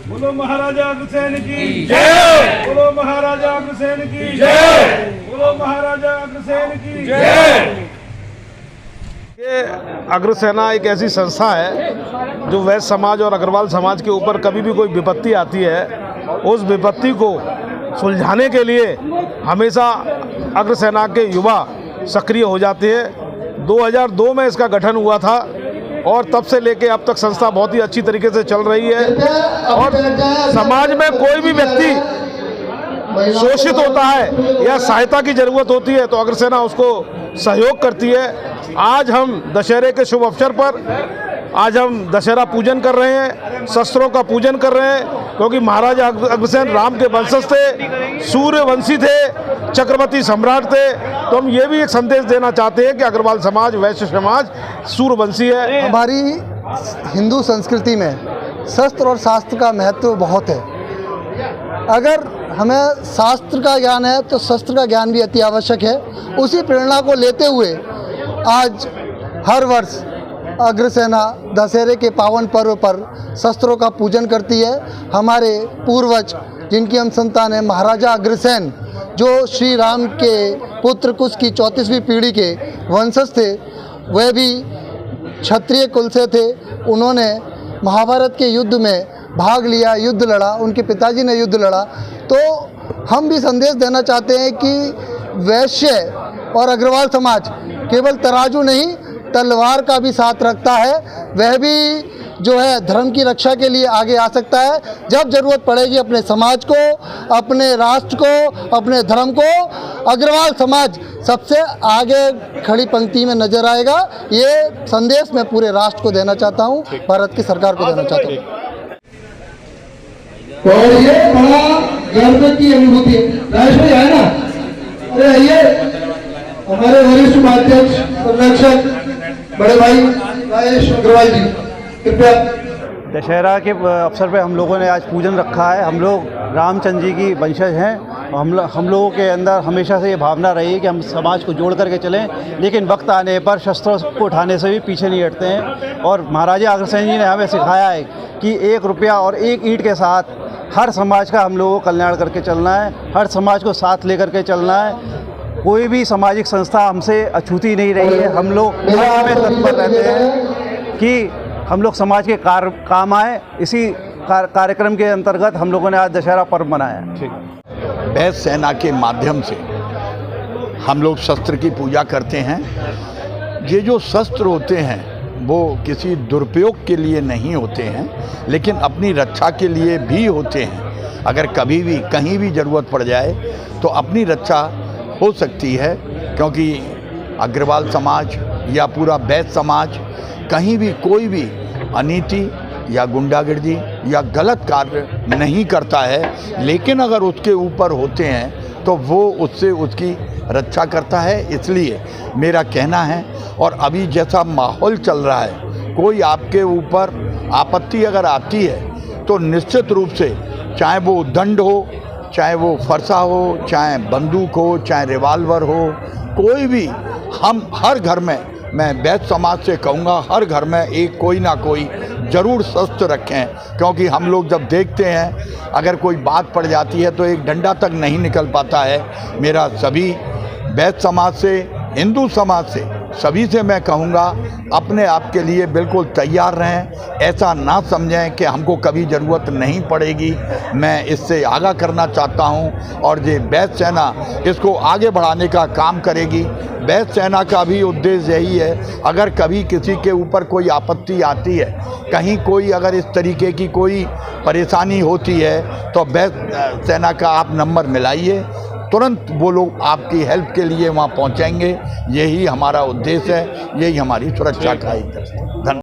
बोलो महाराजा अग्रसेन की जय। बोलो महाराजा अग्रसेन की जय। बोलो महाराजा अग्रसेन की जय। ये अग्रसेना एक ऐसी संस्था है जो वैश्य समाज और अग्रवाल समाज के ऊपर कभी भी कोई विपत्ति आती है, उस विपत्ति को सुलझाने के लिए हमेशा अग्रसेना के युवा सक्रिय हो जाते हैं। 2002 में इसका गठन हुआ था और तब से लेके अब तक संस्था बहुत ही अच्छी तरीके से चल रही है। और समाज में कोई भी व्यक्ति शोषित होता है या सहायता की जरूरत होती है तो अग्रसेना उसको सहयोग करती है। आज हम दशहरे के शुभ अवसर पर आज हम दशहरा पूजन कर रहे हैं, शस्त्रों का पूजन कर रहे हैं, क्योंकि महाराजा अग्रसेन राम के वंशज थे, सूर्यवंशी थे, चक्रवर्ती सम्राट थे। तो हम ये भी एक संदेश देना चाहते हैं कि अग्रवाल समाज, वैश्य समाज सूर्यवंशी है। हमारी हिंदू संस्कृति में शस्त्र और शास्त्र का महत्व बहुत है। अगर हमें शास्त्र का ज्ञान है तो शस्त्र का ज्ञान भी अति आवश्यक है। उसी प्रेरणा को लेते हुए आज हर वर्ष अग्रसेना दशहरे के पावन पर्व पर शस्त्रों का पूजन करती है। हमारे पूर्वज जिनकी हम संतान हैं, महाराजा अग्रसेन जो श्री राम के पुत्र कुश की 34वीं पीढ़ी के वंशज थे, वह भी क्षत्रिय कुल से थे। उन्होंने महाभारत के युद्ध में भाग लिया, युद्ध लड़ा, उनके पिताजी ने युद्ध लड़ा। तो हम भी संदेश देना चाहते हैं कि वैश्य और अग्रवाल समाज केवल तराजू नहीं, तलवार का भी साथ रखता है। वह भी जो है धर्म की रक्षा के लिए आगे आ सकता है। जब जरूरत पड़ेगी अपने समाज को, अपने राष्ट्र को, अपने धर्म को, अग्रवाल समाज सबसे आगे खड़ी पंक्ति में नजर आएगा। ये संदेश मैं पूरे राष्ट्र को देना चाहता हूँ, भारत की सरकार को देना चाहता हूँ। और ये बड़ा गर्व की अनुभूति है। राजेश भाई आए ना, अरे आइए, हमारे वरिष्ठ उपाध्यक्ष संरक्षक बड़े भाई राजेश अग्रवाल जी, कृपया। दशहरा के अवसर पे हम लोगों ने आज पूजन रखा है। हम लोग रामचंद्र जी की वंशज हैं। हम लोगों के अंदर हमेशा से ये भावना रही है कि हम समाज को जोड़ करके चलें, लेकिन वक्त आने पर शस्त्रों को उठाने से भी पीछे नहीं हटते हैं। और महाराजा अग्रसेन जी ने हमें सिखाया है कि 1 रुपया और 1 ईंट के साथ हर समाज का हम लोगों को कल्याण करके चलना है, हर समाज को साथ लेकर के चलना है। कोई भी सामाजिक संस्था हमसे अछूती नहीं रही है। हम लोग हर में तत्पर रहते हैं कि हम लोग समाज के काम आए। इसी कार्यक्रम के अंतर्गत हम लोगों ने आज दशहरा पर्व मनाया। वैश्य सेना के माध्यम से हम लोग शस्त्र की पूजा करते हैं। ये जो शस्त्र होते हैं वो किसी दुरुपयोग के लिए नहीं होते हैं, लेकिन अपनी रक्षा के लिए भी होते हैं। अगर कभी भी कहीं भी ज़रूरत पड़ जाए तो अपनी रक्षा हो सकती है, क्योंकि अग्रवाल समाज या पूरा वैश्य समाज कहीं भी कोई भी अनीति या गुंडागर्दी या गलत कार्य नहीं करता है, लेकिन अगर उसके ऊपर होते हैं तो वो उससे उसकी रक्षा करता है। इसलिए मेरा कहना है, और अभी जैसा माहौल चल रहा है, कोई आपके ऊपर आपत्ति अगर आती है तो निश्चित रूप से, चाहे वो दंड हो, चाहे वो फरसा हो, चाहे बंदूक हो, चाहे रिवाल्वर हो, कोई भी, हम हर घर में, मैं वैश्य समाज से कहूँगा, हर घर में एक कोई ना कोई ज़रूर शस्त्र रखें। क्योंकि हम लोग जब देखते हैं अगर कोई बात पड़ जाती है तो एक डंडा तक नहीं निकल पाता है। मेरा सभी वैश्य समाज से, हिंदू समाज से, सभी से मैं कहूँगा, अपने आप के लिए बिल्कुल तैयार रहें। ऐसा ना समझें कि हमको कभी ज़रूरत नहीं पड़ेगी। मैं इससे आगाह करना चाहता हूँ और ये वैश्य सेना इसको आगे बढ़ाने का काम करेगी। वैश्य सेना का भी उद्देश्य यही है, अगर कभी किसी के ऊपर कोई आपत्ति आती है, कहीं कोई अगर इस तरीके की कोई परेशानी होती है, तो वैश्य सेना का आप नंबर मिलाइए, तुरंत वो लोग आपकी हेल्प के लिए वहाँ पहुँचेंगे। यही हमारा उद्देश्य है, यही हमारी सुरक्षा का एक धन्यवाद।